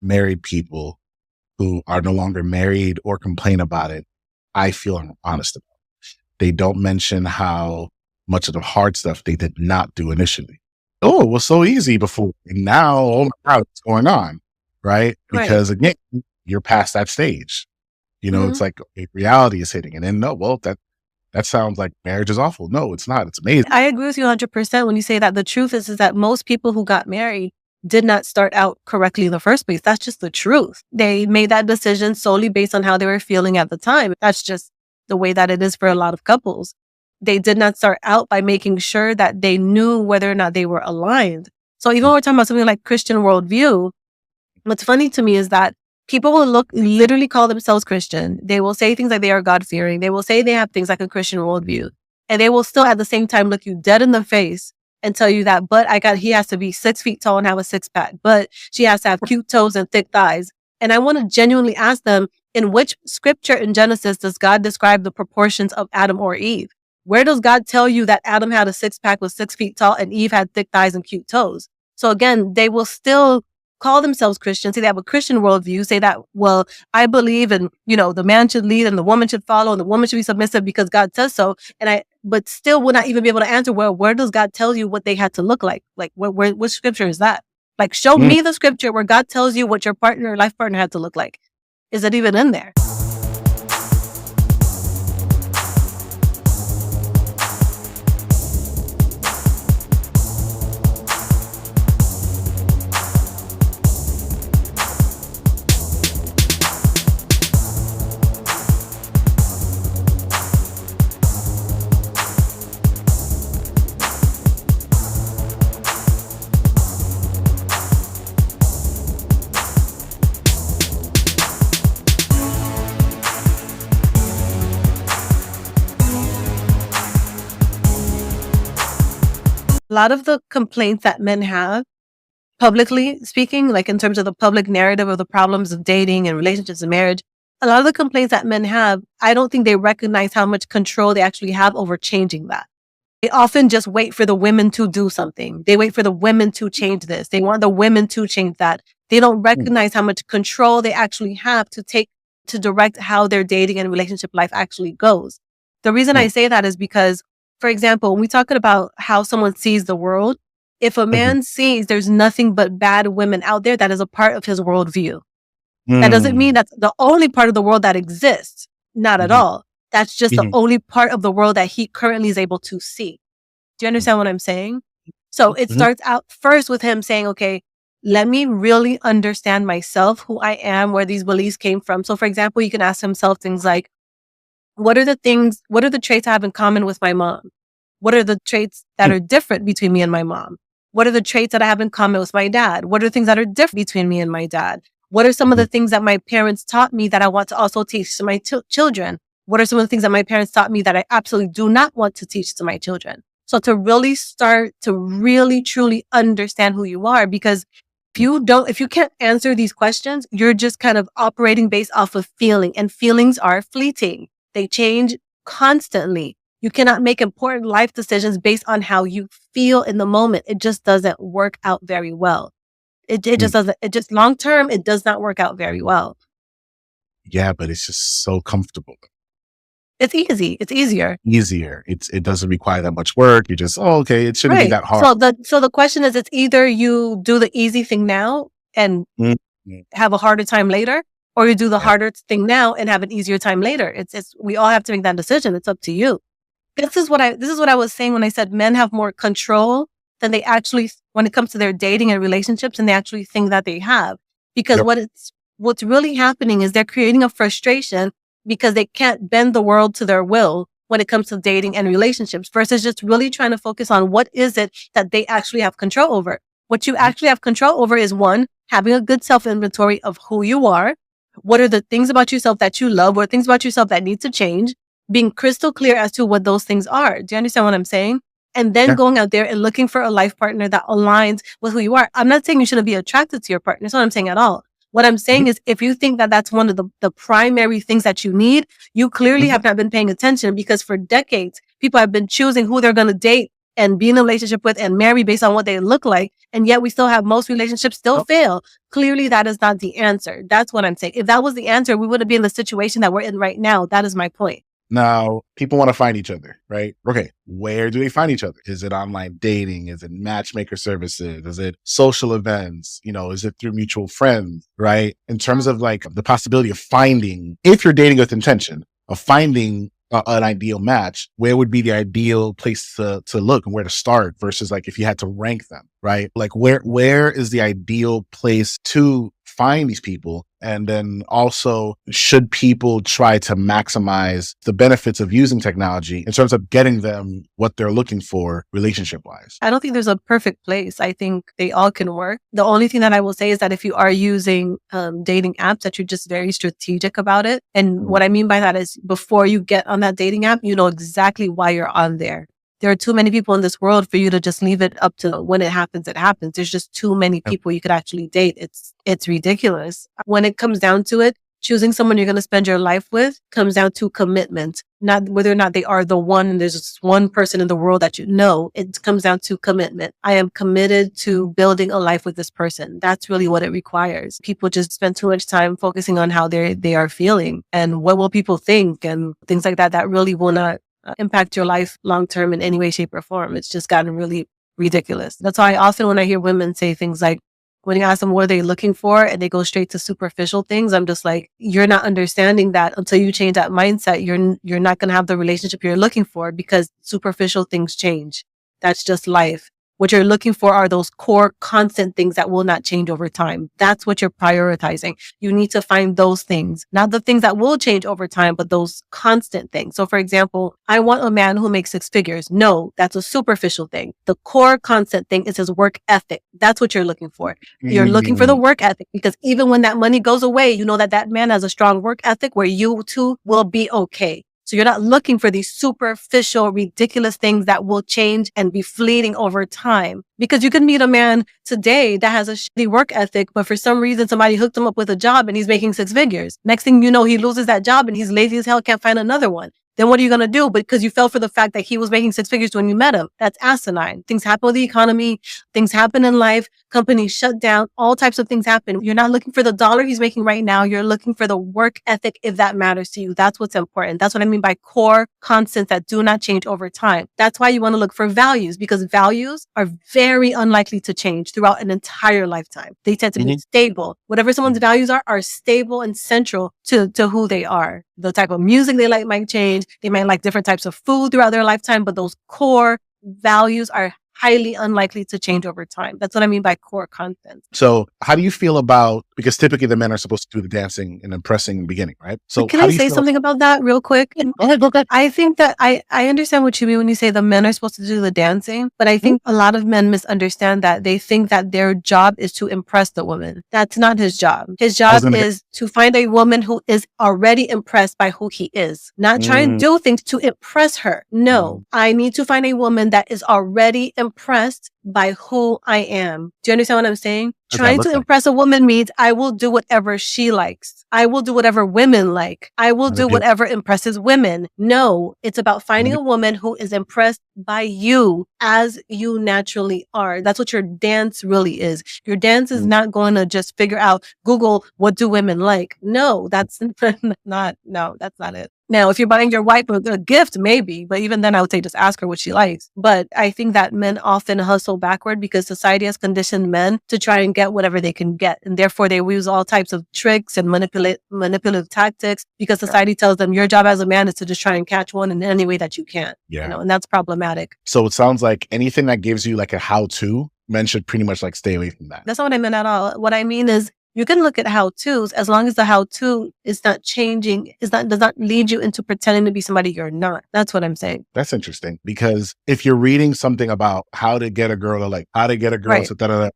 married people who are no longer married or complain about it, I feel I'm honest about. They don't mention how much of the hard stuff they did not do initially. Oh, it was so easy before. And now, oh my God, what's going on? Right? Right. Because again, you're past that stage. Hmm. It's like reality is hitting. And then no, well, that sounds like marriage is awful. No, it's not. It's amazing. I agree with you 100% when you say that the truth is that most people who got married did not start out correctly in the first place. That's just the truth. They made that decision solely based on how they were feeling at the time. That's just the way that it is for a lot of couples. They did not start out by making sure that they knew whether or not they were aligned. So even when we're talking about something like Christian worldview, what's funny to me is that people will literally call themselves Christian. They will say things like they are God-fearing. They will say they have things like a Christian worldview. And they will still at the same time look you dead in the face and tell you that, but he has to be 6 feet tall and have a six pack, but she has to have cute toes and thick thighs. And I want to genuinely ask them, in which scripture in Genesis does God describe the proportions of Adam or Eve? Where does God tell you that Adam had a six pack, was 6 feet tall, and Eve had thick thighs and cute toes? So again, they will still call themselves Christians, say they have a Christian worldview, say that, well, I believe in, the man should lead and the woman should follow and the woman should be submissive because God says so. But still would not even be able to answer, well, where does God tell you what they had to look like? Like, what scripture is that? Like, show Mm. me the scripture where God tells you what your life partner had to look like. Is it even in there? A lot of the complaints that men have, publicly speaking, like in terms of the public narrative of the problems of dating and relationships and marriage, a lot of the complaints that men have, I don't think they recognize how much control they actually have over changing that. They often just wait for the women to do something. They wait for the women to change this. They want the women to change that. They don't recognize how much control they actually have to direct how their dating and relationship life actually goes. The reason I say that is because, for example, when we talk about how someone sees the world, if a man sees there's nothing but bad women out there, that is a part of his worldview. That doesn't mean that's the only part of the world that exists. Not at all. That's just the only part of the world that he currently is able to see. Do you understand what I'm saying? So it starts out first with him saying, okay, let me really understand myself, who I am, where these beliefs came from. So for example, you can ask himself things like, what are the traits I have in common with my mom? What are the traits that are different between me and my mom? What are the traits that I have in common with my dad? What are the things that are different between me and my dad? What are some of the things that my parents taught me that I want to also teach to my children? What are some of the things that my parents taught me that I absolutely do not want to teach to my children? So to really start to really truly understand who you are, because if you can't answer these questions, you're just kind of operating based off of feeling, and feelings are fleeting. They change constantly. You cannot make important life decisions based on how you feel in the moment. It just doesn't work out very well. It just doesn't. It just long term, it does not work out very well. Yeah, but it's just so comfortable. It's easy. It's easier. It doesn't require that much work. You just, okay, it shouldn't be that hard. So the question is, it's either you do the easy thing now and have a harder time later, or you do the harder thing now and have an easier time later. We all have to make that decision. It's up to you. This is what I was saying when I said men have more control than they actually, when it comes to their dating and relationships, and they actually think that they have. Because what's really happening is they're creating a frustration because they can't bend the world to their will when it comes to dating and relationships, versus just really trying to focus on what is it that they actually have control over. What you actually have control over is, one, having a good self-inventory of who you are. What are the things about yourself that you love? What are things about yourself that need to change? Being crystal clear as to what those things are. Do you understand what I'm saying? And then going out there and looking for a life partner that aligns with who you are. I'm not saying you shouldn't be attracted to your partner. That's not what I'm saying at all. What I'm saying is, if you think that that's one of the primary things that you need, you clearly have not been paying attention, because for decades, people have been choosing who they're going to date and be in a relationship with and marry based on what they look like. And yet we still have most relationships still fail. Clearly, that is not the answer. That's what I'm saying. If that was the answer, we wouldn't be in the situation that we're in right now. That is my point. Now, people want to find each other, right? Okay, where do they find each other? Is it online dating? Is it matchmaker services? Is it social events? Is it through mutual friends, right? In terms of like the possibility of finding, if you're dating with intention, of finding an ideal match, where would be the ideal place to look and where to start versus like if you had to rank them, right? Like where is the ideal place to find these people? And then also, should people try to maximize the benefits of using technology in terms of getting them what they're looking for relationship wise? I don't think there's a perfect place. I think they all can work. The only thing that I will say is that if you are using dating apps, that you're just very strategic about it. And what I mean by that is before you get on that dating app, you know exactly why you're on there. There are too many people in this world for you to just leave it up to when it happens, it happens. There's just too many people you could actually date. It's ridiculous. When it comes down to it, choosing someone you're going to spend your life with comes down to commitment, not whether or not they are the one. And there's just one person in the world that you know. It comes down to commitment. I am committed to building a life with this person. That's really what it requires. People just spend too much time focusing on how they are feeling and what will people think and things like that. That really will not impact your life long term in any way, shape, or form. It's just gotten really ridiculous. That's why often when I hear women say things like, when you ask them what are they looking for and they go straight to superficial things, I'm just like, you're not understanding that until you change that mindset, you're not going to have the relationship you're looking for because superficial things change. That's just life. What you're looking for are those core constant things that will not change over time. That's what you're prioritizing. You need to find those things, not the things that will change over time, but those constant things. So for example, I want a man who makes 6 figures. No, that's a superficial thing. The core constant thing is his work ethic. That's what you're looking for. You're looking for the work ethic because even when that money goes away, you know that man has a strong work ethic where you too will be okay. So you're not looking for these superficial, ridiculous things that will change and be fleeting over time. Because you can meet a man today that has a shitty work ethic, but for some reason somebody hooked him up with a job and he's making 6 figures. Next thing you know, he loses that job and he's lazy as hell, can't find another one. Then what are you going to do? Because you fell for the fact that he was making 6 figures when you met him. That's asinine. Things happen with the economy. Things happen in life. Companies shut down. All types of things happen. You're not looking for the dollar he's making right now. You're looking for the work ethic if that matters to you. That's what's important. That's what I mean by core constants that do not change over time. That's why you want to look for values because values are very unlikely to change throughout an entire lifetime. They tend to be stable. Whatever someone's values are stable and central to who they are. The type of music they like might change. They might like different types of food throughout their lifetime, but those core values are highly unlikely to change over time. That's what I mean by core content. So how do you feel about, because typically the men are supposed to do the dancing and impressing in the beginning, right? So can I say something about that real quick? Go ahead. I think that I understand what you mean when you say the men are supposed to do the dancing, but I think a lot of men misunderstand that. They think that their job is to impress the woman. That's not his job. His job is to find a woman who is already impressed by who he is, not try and do things to impress her. No, I need to find a woman that is already impressed by who I am. Do you understand what I'm saying? Trying to impress a woman means I will do whatever she likes. I will do whatever women like. I will do whatever impresses women. No, it's about finding a woman who is impressed by you as you naturally are. That's what your dance really is. Your dance is not going to just figure out, Google, what do women like? No, that's not it. Now, if you're buying your wife a gift, maybe, but even then I would say just ask her what she likes. But I think that men often hustle backward because society has conditioned men to try and get whatever they can get. And therefore they use all types of tricks and manipulative tactics because society tells them your job as a man is to just try and catch one in any way that you can. Yeah. And that's problematic. So it sounds like anything that gives you like a how-to, men should pretty much like stay away from that. That's not what I meant at all. What I mean is you can look at how-tos as long as the how-to is not changing, does not lead you into pretending to be somebody you're not. That's what I'm saying. That's interesting because if you're reading something about how to get a girl to like, how to get a girl to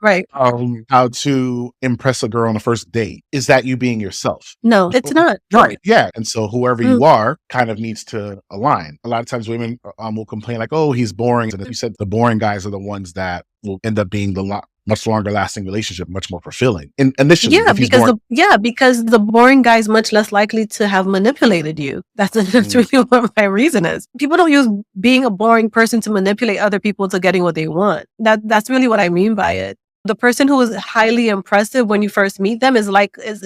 how to impress a girl on the first date, is that you being yourself? No, it's not. Right. Yeah. And so whoever you are kind of needs to align. A lot of times women will complain like, oh, he's boring. And you said the boring guys are the ones that will end up being the much longer lasting relationship, much more fulfilling. And initially, Yeah, if he's born, because the boring guy is much less likely to have manipulated you. That's mm, really what my reason is. People don't use being a boring person to manipulate other people to getting what they want. That's really what I mean by it. The person who is highly impressive when you first meet them is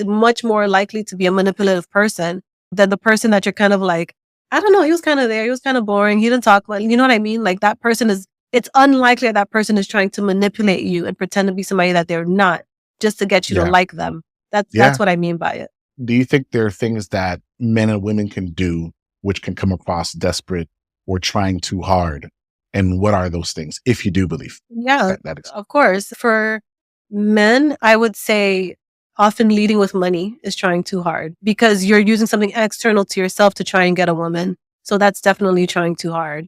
much more likely to be a manipulative person than the person that you're kind of like, I don't know, he was kind of there, he was kind of boring, he didn't talk well. You know what I mean? Like that person is it's unlikely that person is trying to manipulate you and pretend to be somebody that they're not just to get you to yeah, like them. That's yeah. what I mean by it. Do you think there are things that men and women can do which can come across desperate or trying too hard? And what are those things, if you do believe Yeah, that exists? of course. For men, I would say often leading with money is trying too hard because you're using something external to yourself to try and get a woman. So that's definitely trying too hard.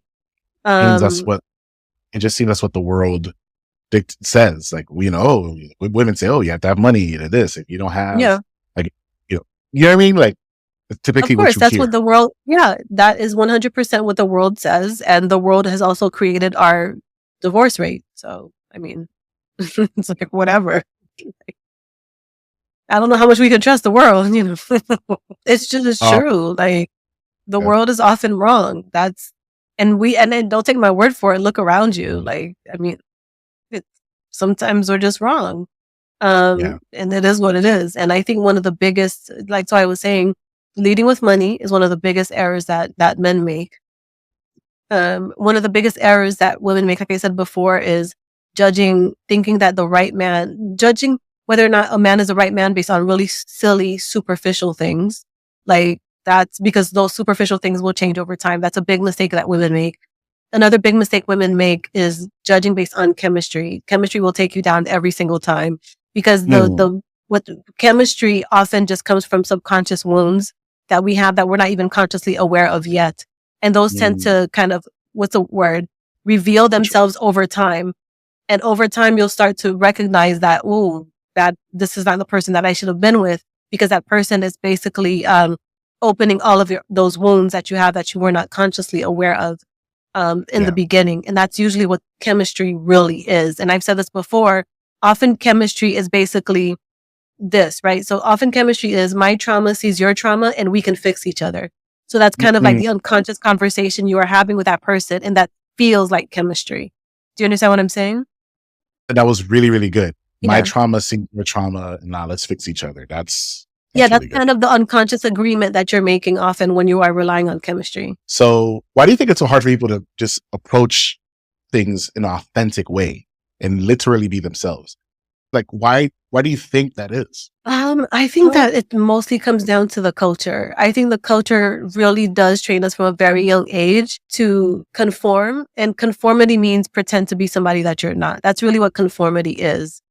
Seems that's Um, what it just seems that's what the world says. Like, women say, oh, you have to have money to this. If you don't have, yeah, like, you know what I mean? Like, it's of typically what course. you That's what hear. the world, yeah, that is 100% what the world says. And the world has also created our divorce rate. So, I mean, it's like whatever. I don't know how much we can trust the world, you know. It's just Oh, true. Like the yeah. world is often wrong. And then don't take my word for it. Look around you. Like, I mean, it, sometimes we're just wrong. Yeah. And it is what it is. And I think one of the biggest, like, so I was saying, leading with money is one of the biggest errors that men make. One of the biggest errors that women make, like I said before, is thinking that judging whether or not a man is the right man based on really silly, superficial things. Like that's because those superficial things will change over time. That's a big mistake that women make. Another big mistake women make is judging based on chemistry. Chemistry will take you down every single time because Mm, what chemistry often just comes from subconscious wounds that we have that we're not even consciously aware of yet. And those tend mm, to kind of, what's the word? Reveal mature. themselves over time. And over time, you'll start to recognize that, oh, that this is not the person that I should have been with because that person is basically, opening all of those wounds that you have that you were not consciously aware of, in the Yeah. beginning. And that's usually what chemistry really is. And I've said this before. Often chemistry is basically this, right? So often chemistry is my trauma sees your trauma and we can fix each other. So that's kind of like Mm, the unconscious conversation you are having with that person. And that feels like chemistry. Do you understand what I'm saying? that was really, really good. My Yeah. trauma, seeing your trauma. Now let's fix each other. Yeah. That's That's really good. kind of the unconscious agreement that you're making often when you are relying on chemistry. So why do you think it's so hard for people to just approach things in an authentic way and literally be themselves? Like, why do you think that is? I think that it mostly comes down to the culture. I think the culture really does train us from a very young age to conform, and conformity means pretend to be somebody that you're not. That's really what conformity is.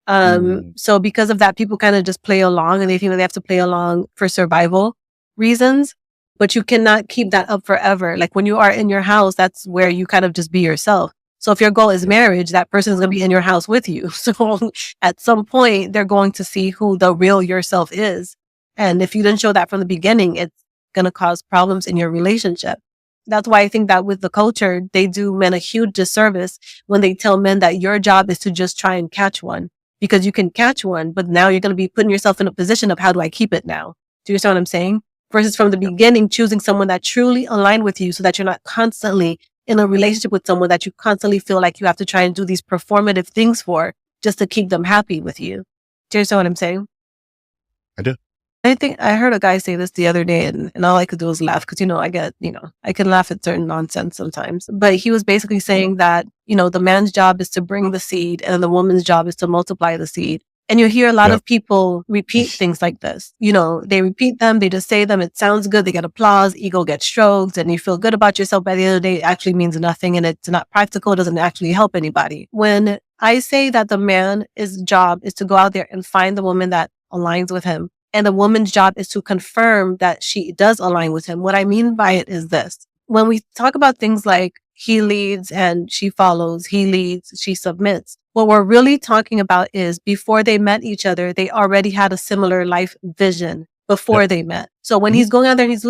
Mm, So because of that, people kind of just play along and they think that they have to play along for survival reasons, but you cannot keep that up forever. Like when you are in your house, that's where you kind of just be yourself. So if your goal is yeah, marriage, that person is going to be in your house with you. So at some point, they're going to see who the real yourself is. And if you didn't show that from the beginning, it's going to cause problems in your relationship. That's why I think that with the culture, they do men a huge disservice when they tell men that your job is to just try and catch one because you can catch one, but now you're going to be putting yourself in a position of how do I keep it now? Do you understand what I'm saying? Versus from the yeah, beginning, choosing someone that truly aligned with you so that you're not constantly in a relationship with someone that you constantly feel like you have to try and do these performative things for just to keep them happy with you. Do you understand what I'm saying? I do. I think I heard a guy say this the other day and all I could do was laugh because, I can laugh at certain nonsense sometimes. But he was basically saying that, the man's job is to bring the seed and the woman's job is to multiply the seed. And you hear a lot Yep. of people repeat things like this. They repeat them, they just say them. It sounds good. They get applause, ego gets stroked, and you feel good about yourself. By the end of the day, it actually means nothing and it's not practical. It doesn't actually help anybody. When I say that the man's job is to go out there and find the woman that aligns with him, and the woman's job is to confirm that she does align with him. What I mean by it is this. When we talk about things like he leads and she follows, he leads, she submits, what we're really talking about is before they met each other, they already had a similar life vision. before they met. So when he's going out there and he's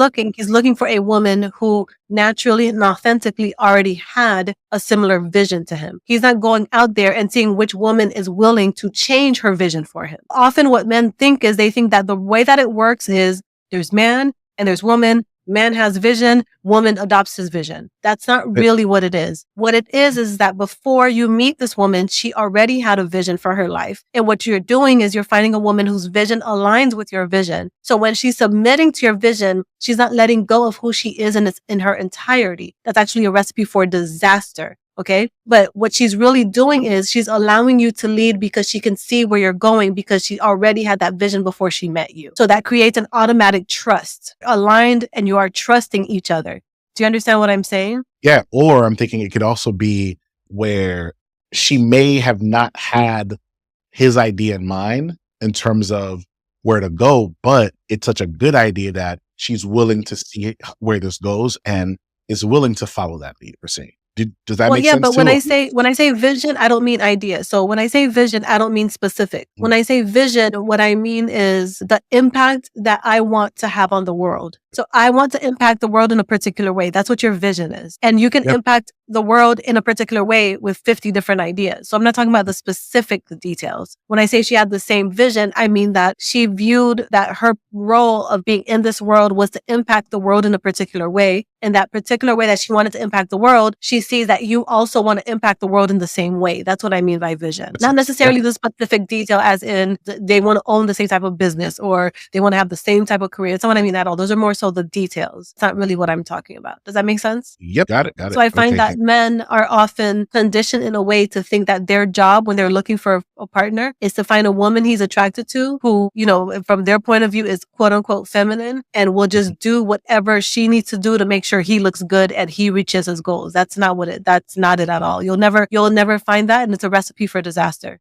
looking for a woman who naturally and authentically already had a similar vision to him. He's not going out there and seeing which woman is willing to change her vision for him. Often what men think is they think that the way that it works is there's man and there's woman. Man has vision, woman adopts his vision. That's not really what it is. What it is that before you meet this woman, she already had a vision for her life. And what you're doing is you're finding a woman whose vision aligns with your vision. So when she's submitting to your vision, she's not letting go of who she is in her entirety. That's actually a recipe for disaster. Okay. But what she's really doing is she's allowing you to lead because she can see where you're going because she already had that vision before she met you. So that creates an automatic trust, aligned, and you are trusting each other. Do you understand what I'm saying? Yeah. Or I'm thinking it could also be where she may have not had his idea in mind in terms of where to go, but it's such a good idea that she's willing to see where this goes and is willing to follow that lead, per se. Does that make sense? But too? when I say vision, I don't mean idea. So when I say vision, I don't mean specific. When I say vision, what I mean is the impact that I want to have on the world. So I want to impact the world in a particular way. That's what your vision is. And you can impact the world in a particular way with 50 different ideas. So I'm not talking about the specific details. When I say she had the same vision, I mean that she viewed that her role of being in this world was to impact the world in a particular way. In that particular way that she wanted to impact the world, she sees that you also want to impact the world in the same way. That's what I mean by vision. Not necessarily the specific detail as in they want to own the same type of business or they want to have the same type of career. That's not what I mean at all. Those are more so the details. It's not really what I'm talking about. Does that make sense? Yep. Got it. So I find that men are often conditioned in a way to think that their job when they're looking for a partner is to find a woman he's attracted to who, from their point of view is quote unquote feminine and will just do whatever she needs to do to make sure he looks good and he reaches his goals. That's not it at all. You'll never find that. And it's a recipe for disaster.